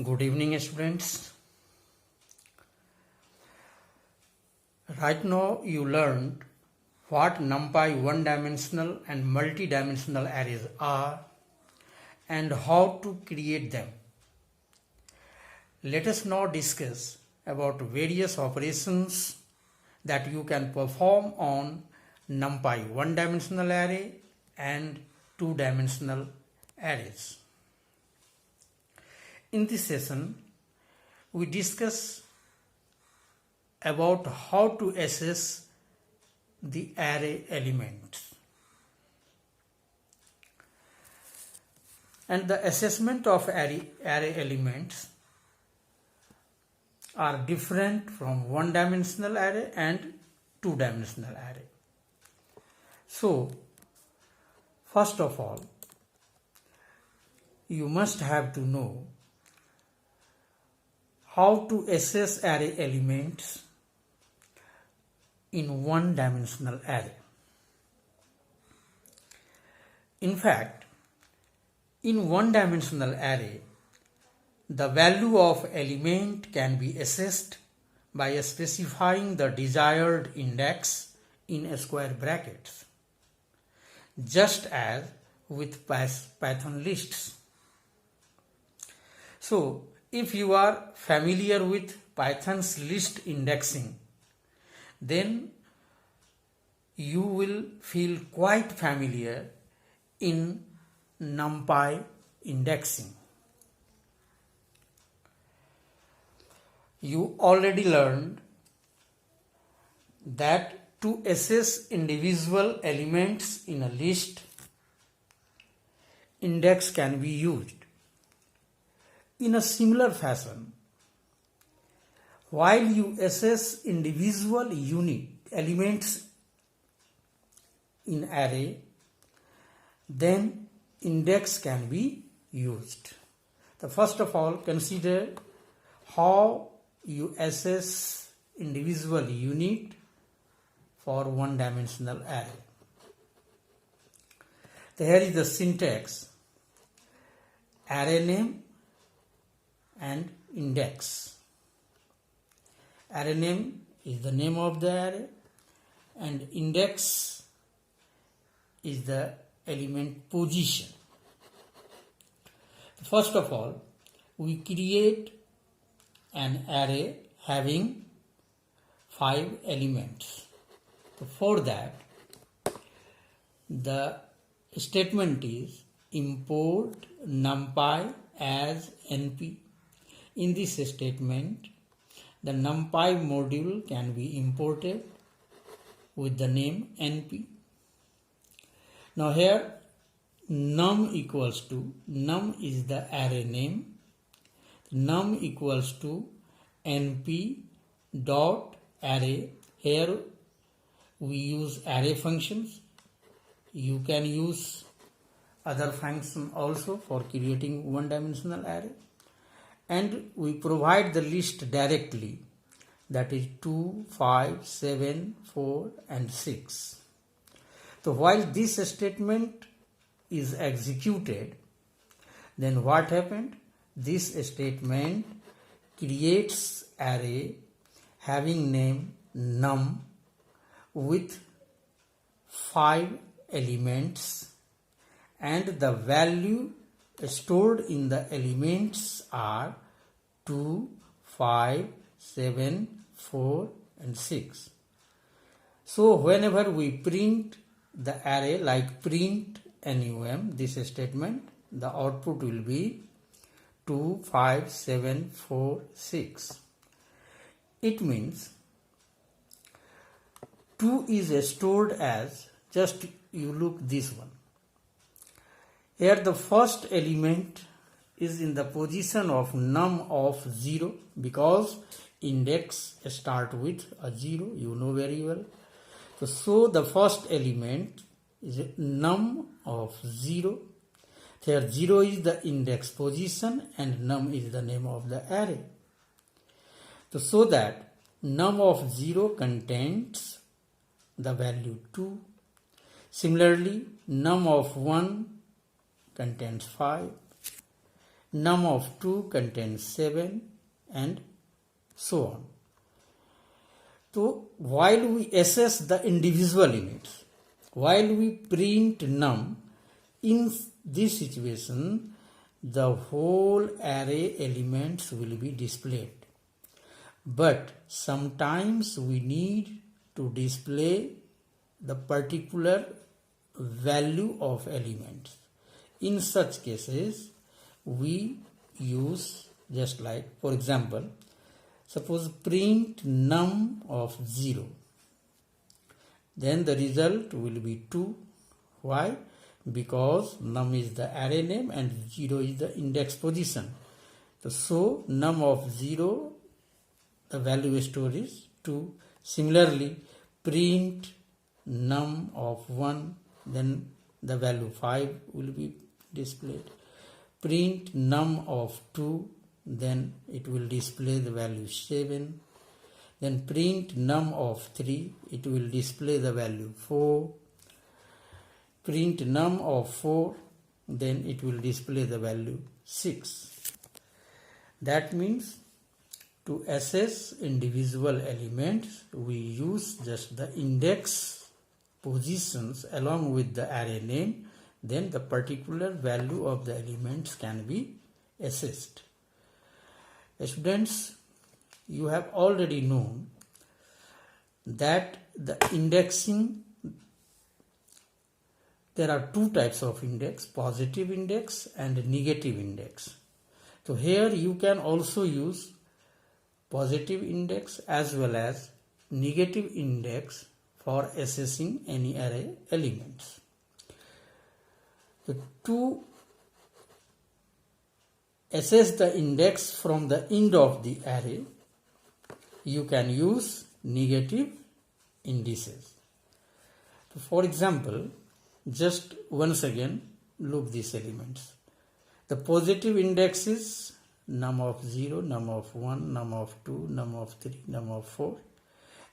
Good evening, students. Right now you learned what NumPy one-dimensional and multi-dimensional arrays are and how to create them. Let us now discuss about various operations that you can perform on NumPy one-dimensional array and two-dimensional arrays. In this session, we discuss about how to assess the array elements. And the assessment of array elements are different from one-dimensional array and two-dimensional array. So, first of all, you must have to know how to assess array elements in one-dimensional array. In fact, in one-dimensional array, the value of element can be assessed by specifying the desired index in square brackets, just as with Python lists. So, if you are familiar with Python's list indexing, then you will feel quite familiar in NumPy indexing. You already learned that to assess individual elements in a list, index can be used. In a similar fashion, while you assess individual elements in array, then index can be used. So first of all, consider how you assess individual unit for one-dimensional array. So here is the syntax: array name and index. Array name is the name of the array and index is the element position. First of all, we create an array having 5 elements. So for that, the statement is import NumPy as NP. In this statement, the NumPy module can be imported with the name NP. Now here num equals to, num is the array name, num equals to NP dot array. Here we use array functions. You can use other functions also for creating one-dimensional array. And we provide the list directly, that is 2, 5, 7, 4 and 6. So while this statement is executed, then what happened? This statement creates array having name num with 5 elements, and the value stored in the elements are 2, 5, 7, 4 and 6. So whenever we print the array, like print num, this statement, the output will be 2, 5, 7, 4, 6. It means 2 is stored as, just you look this one. Here the first element is in the position of num of 0 because index start with a 0, you know very well. So the first element is num of 0. Here 0 is the index position and num is the name of the array. So that num of 0 contains the value 2. Similarly, num of 1 contains 5 num of 2 contains 7, and so on. So while we assess the individual units, while we print num, in this situation the whole array elements will be displayed. But sometimes we need to display the particular value of elements. In such cases, we use just like, for example, suppose print num of 0. Then the result will be 2. Why? Because num is the array name and 0 is the index position. So num of 0, the value stored is 2. Similarly, print num of 1, then the value 5 will be displayed. Print num of 2, then it will display the value 7. Then print num of 3, it will display the value 4. Print num of 4, then it will display the value 6. That means to assess individual elements, we use just the index positions along with the array name, then the particular value of the elements can be assessed. Students, you have already known that the indexing, there are two types of index, positive index and negative index. So here you can also use positive index as well as negative index for assessing any array elements. So to assess the index from the end of the array, you can use negative indices. So for example, just once again look these elements. The positive index is num of 0, num of 1, num of 2, num of 3, num of 4,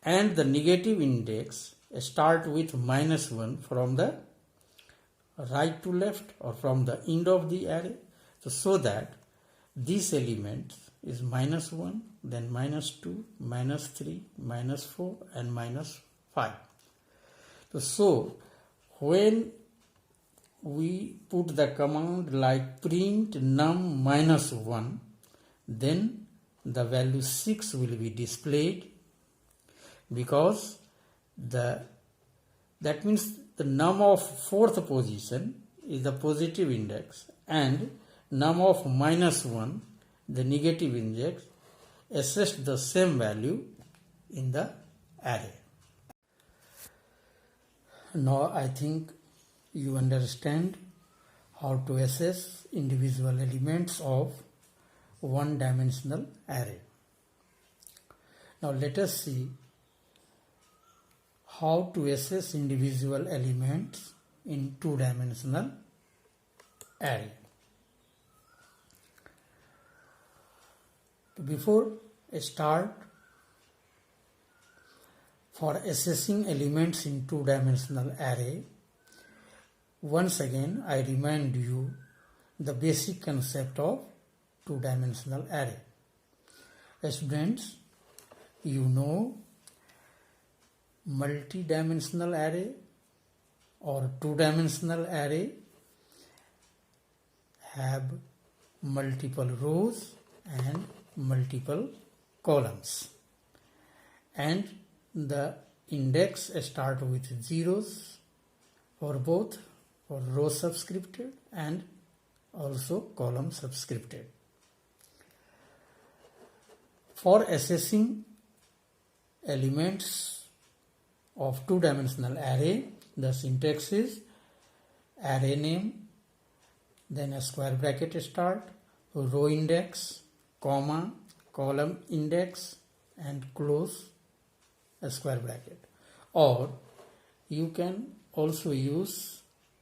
and the negative index start with -1 from the right to left or from the end of the array. So that this element is -1, then -2, -3, -4 and -5. So when we put the command like print num -1, then the value 6 will be displayed, because that means the num of 4th position is the positive index and num of -1, the negative index, assessed the same value in the array. Now I think you understand how to assess individual elements of one-dimensional array. Now let us see how to assess individual elements in two-dimensional array. Before I start, for assessing elements in two-dimensional array, once again I remind you the basic concept of two-dimensional array. Students, you know multi-dimensional array or two-dimensional array have multiple rows and multiple columns, and the index start with zeros for both for row subscripted and also column subscripted. For assessing elements of two-dimensional array, the syntax is array name, then a square bracket start, row index, comma, column index, and close a square bracket. Or you can also use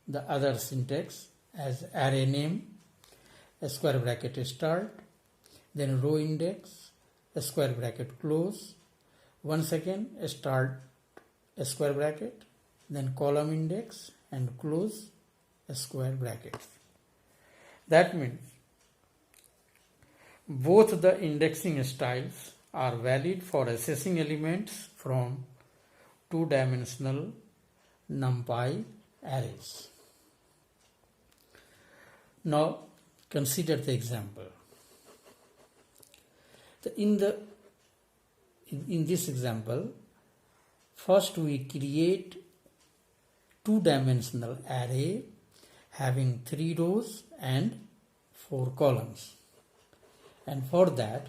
the other syntax as array name, a square bracket start, then row index, a square bracket close, once again start a square bracket, then column index and close a square bracket. That means Both the indexing styles are valid for accessing elements from two-dimensional NumPy arrays. Now consider the example. In this example, first we create two-dimensional array having 3 rows and 4 columns, and for that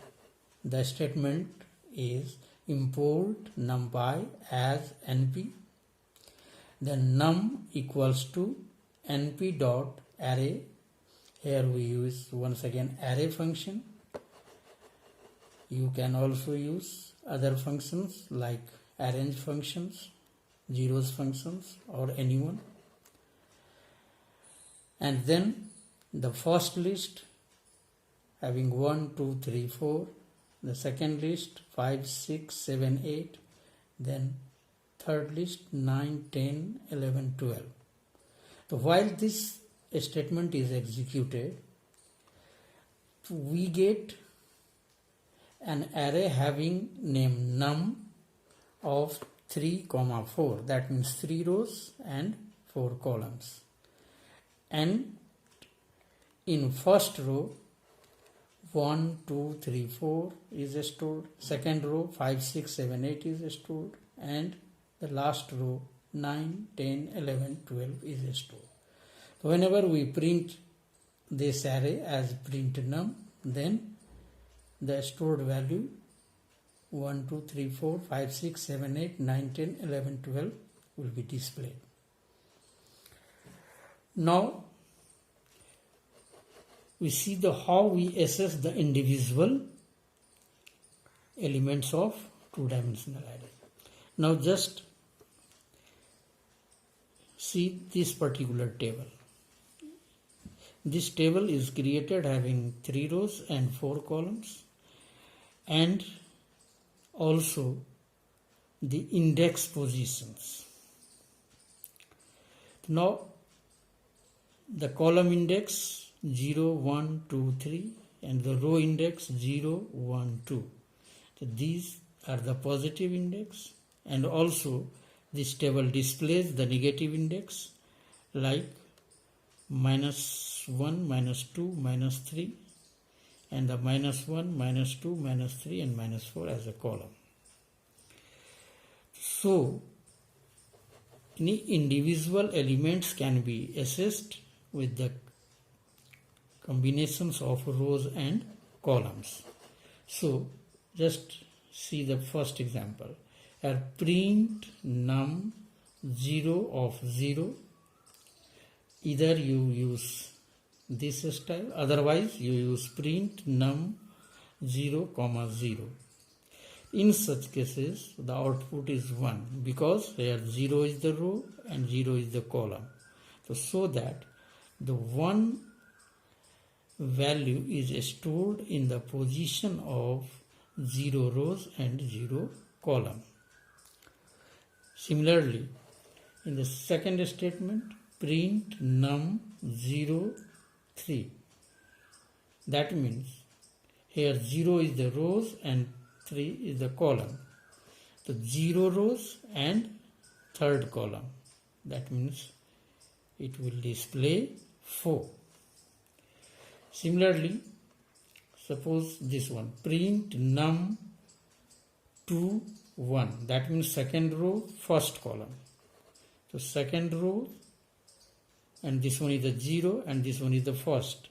the statement is import numpy as np, then num equals to np dot array. Here we use once again array function. You can also use other functions like arrange functions, zeros functions, or anyone. And then the first list having 1, 2, 3, 4, the second list 5, 6, 7, 8, then third list 9, 10, 11, 12. So while this statement is executed, we get an array having name num of 3, 4. That means 3 rows and 4 columns. And in first row 1, 2, 3, 4 is stored. Second row 5, 6, 7, 8 is stored. And the last row 9, 10, 11, 12 is stored. So whenever we print this array as print num, then the stored value 1, 2, 3, 4, 5, 6, 7, 8, 9, 10, 11, 12 will be displayed. Now we see how we assess the individual elements of two-dimensional array. Now just see this particular table. This table is created having 3 rows and 4 columns, and also the index positions. Now the column index 0, 1, 2, 3 and the row index 0, 1, 2. So these are the positive index, and also this table displays the negative index like -1, -2, -3, and the -1, -2, -3 and -4 as a column. So any individual elements can be assessed with the combinations of rows and columns. So just see the first example. Print num 0 of 0. Either you use this style, otherwise you use print num 0, 0. In such cases the output is 1 because here 0 is the row and 0 is the column. So that the 1 value is stored in the position of 0 rows and 0 column. Similarly, in the second statement, print num 0, 3. That means here 0 is the rows and 3 is the column. So 0 rows and third column. That means it will display 4. Similarly, suppose this one, print num 2, 1. That means second row, first column. So second row, and this one is the 0 and this one is the first.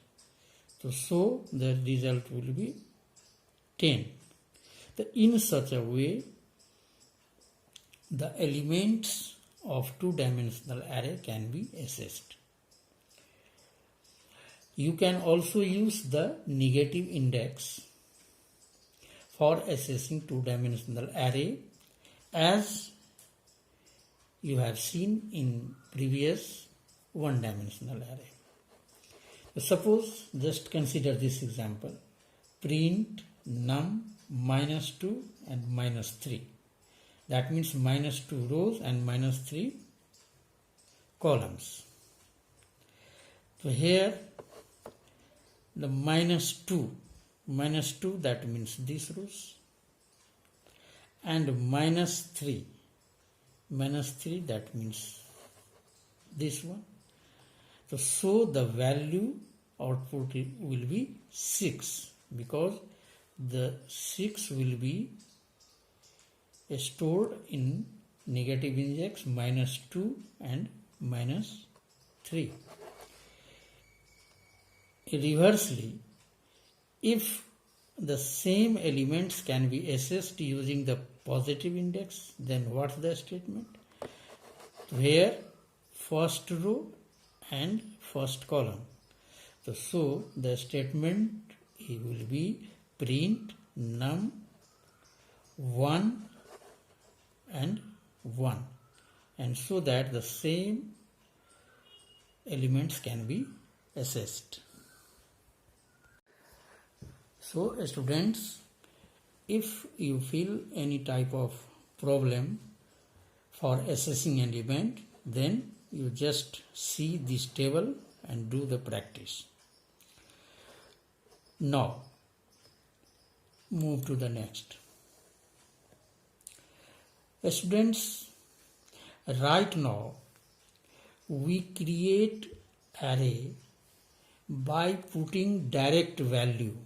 So the result will be 10. In such a way, the elements of two-dimensional array can be assessed. You can also use the negative index for assessing two-dimensional array, as you have seen in previous one-dimensional array. Suppose, just consider this example. Print num -2 and -3. That means -2 rows and -3 columns. So here the -2 -2, that means this rows, and -3, that means this one. So the value output will be 6, because the 6 will be stored in negative index -2 and -3. Reversely, if the same elements can be assessed using the positive index, then what's the statement? Where first row and first column. So the statement will be print num 1 and 1, and so that the same elements can be assessed. So students, if you feel any type of problem for assessing an element, then you just see this table and do the practice. Now move to the next. Students, right now we create array by putting direct value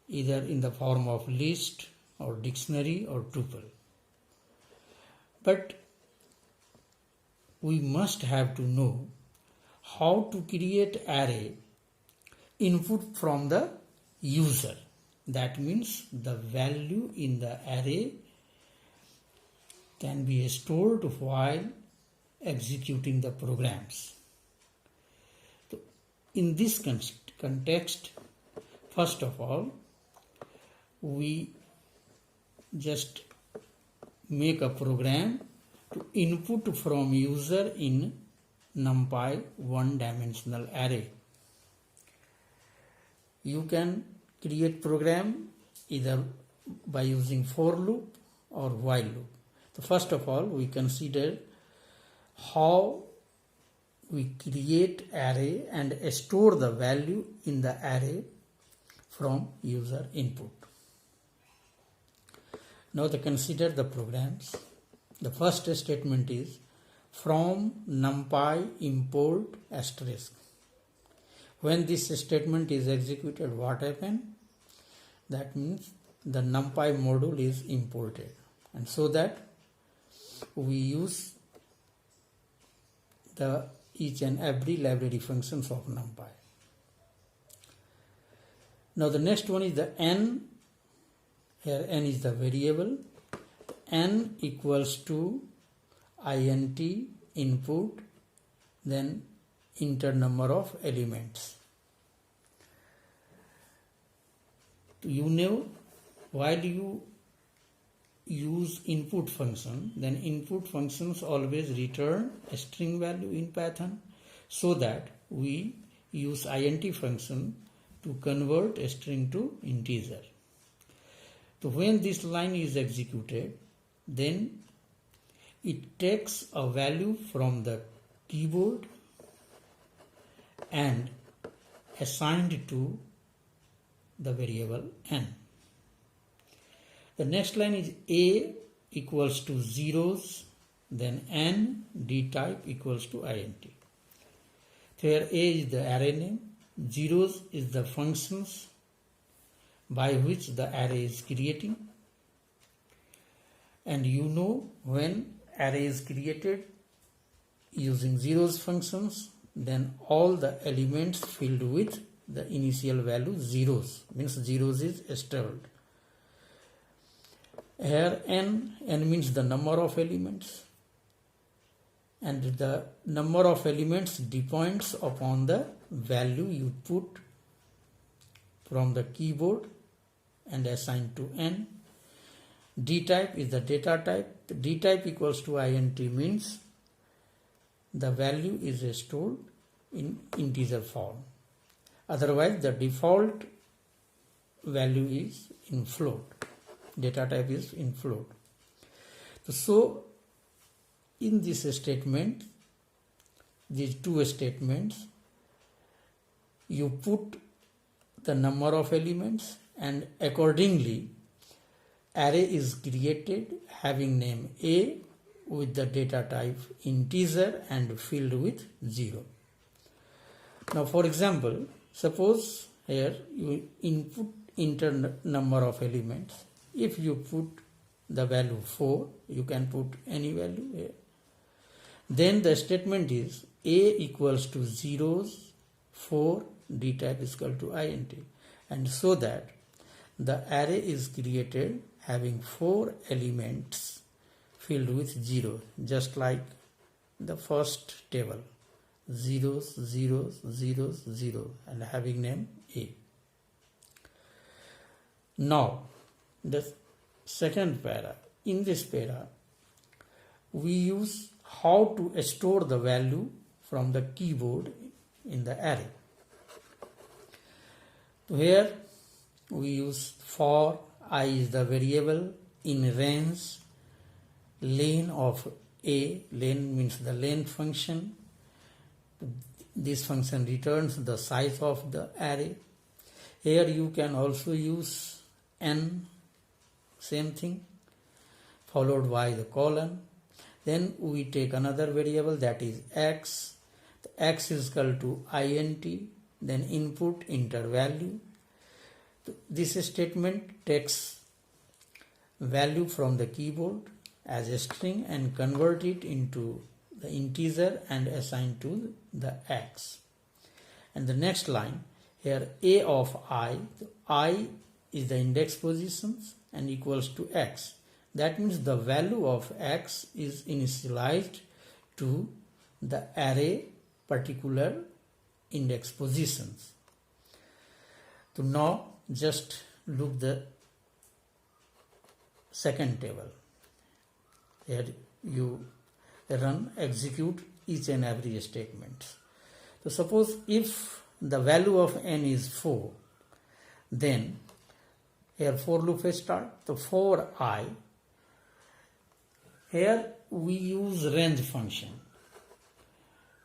either in the form of list or dictionary or tuple. But we must have to know how to create array input from the user. That means the value in the array can be stored while executing the programs. So in this context, first of all, we just make a program to input from user in NumPy one-dimensional array. You can create program either by using for loop or while loop. So first of all, we consider how we create array and store the value in the array from user input. Now consider the programs. The first statement is from NumPy import asterisk. When this statement is executed, what happens? That means the NumPy module is imported, and so that we use the each and every library functions of NumPy. Now the next one is the n. Here n is the variable. N equals to int input, then enter number of elements. You know, while you use input function, then input functions always return a string value in Python, so that we use int function to convert a string to integer. So when this line is executed, then it takes a value from the keyboard and assigned to the variable n. The next line is a equals to zeros, then n d type equals to int. Here a is the array name, zeros is the functions by which the array is creating. And you know, when array is created using zeros functions, then all the elements filled with the initial value zeros, means zeros is stored. Here n means the number of elements, and the number of elements depends upon the value you put from the keyboard and assigned to n. D type is the data type. D type equals to int means the value is stored in integer form. Otherwise, the default value is in float. Data type is in float. So in this statement, these two statements, you put the number of elements, and accordingly array is created having name A with the data type integer and filled with 0. Now for example, suppose here you enter number of elements. If you put the value 4, you can put any value here. Then the statement is A equals to zeros, 4, d type is equal to int, and so that the array is created having 4 elements filled with 0, just like the first table, zeros, zeros, zeros, 0, and having name A. Now the second para, in this para we use how to store the value from the keyboard in the array. Here we use for I is the variable in range len of A. Len means the len function. This function returns the size of the array. Here you can also use n, same thing, followed by the colon. Then we take another variable, that is x. The x is equal to int, then input enter value. This statement takes value from the keyboard as a string and convert it into the integer and assign to the x. And the next line, here a of I is the index positions and equals to x. That means the value of x is initialized to the array particular index positions. So now just look the second table. Here you execute each and every statement. So suppose if the value of n is 4, then here for loop start. So for I, here we use range function.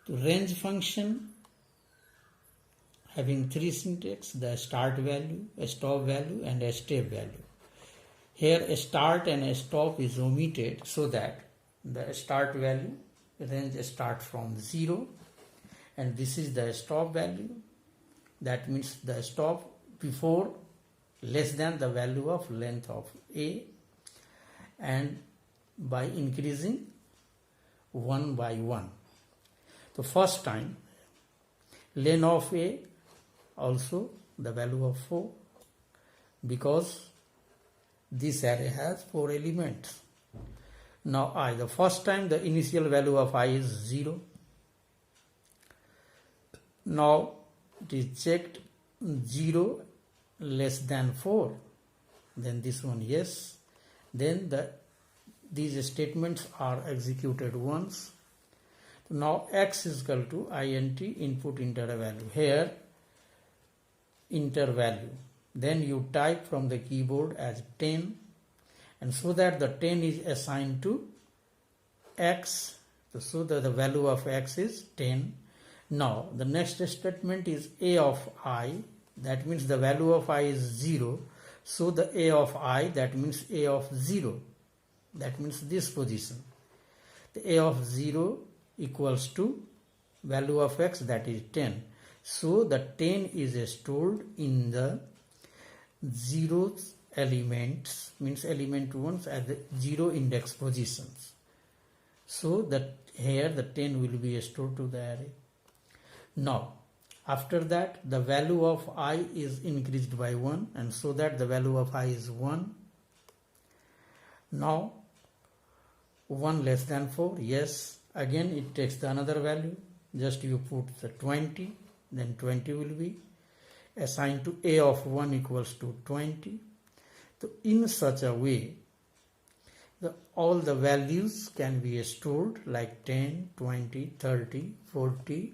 To range function having 3 syntax, the start value, a stop value, and a step value. Here a start and a stop is omitted so that the start value range start from 0, and this is the stop value. That means the stop before less than the value of length of A, and by increasing 1 by 1. So first time len of A also the value of 4, because this array has 4 elements. Now I, the first time the initial value of I is 0. Now it is checked 0 less than 4, then this one yes, then these statements are executed once. Now x is equal to int input enter a value. Here enter value, then you type from the keyboard as 10, and so that the 10 is assigned to x, so that the value of x is 10. Now the next statement is a of I, that means the value of I is 0, so the a of I, that means a of 0, that means this position. The a of 0 equals to value of x, that is 10. So the 10 is stored in the 0th elements, means element 1 as the 0 index positions. So that here the 10 will be stored to the array. Now after that the value of I is increased by 1, and so that the value of I is 1. Now 1 less than 4, yes, again it takes the another value, just you put the 20, then 20 will be assigned to a of 1 equals to 20. So in such a way all the values can be stored like 10, 20, 30, 40,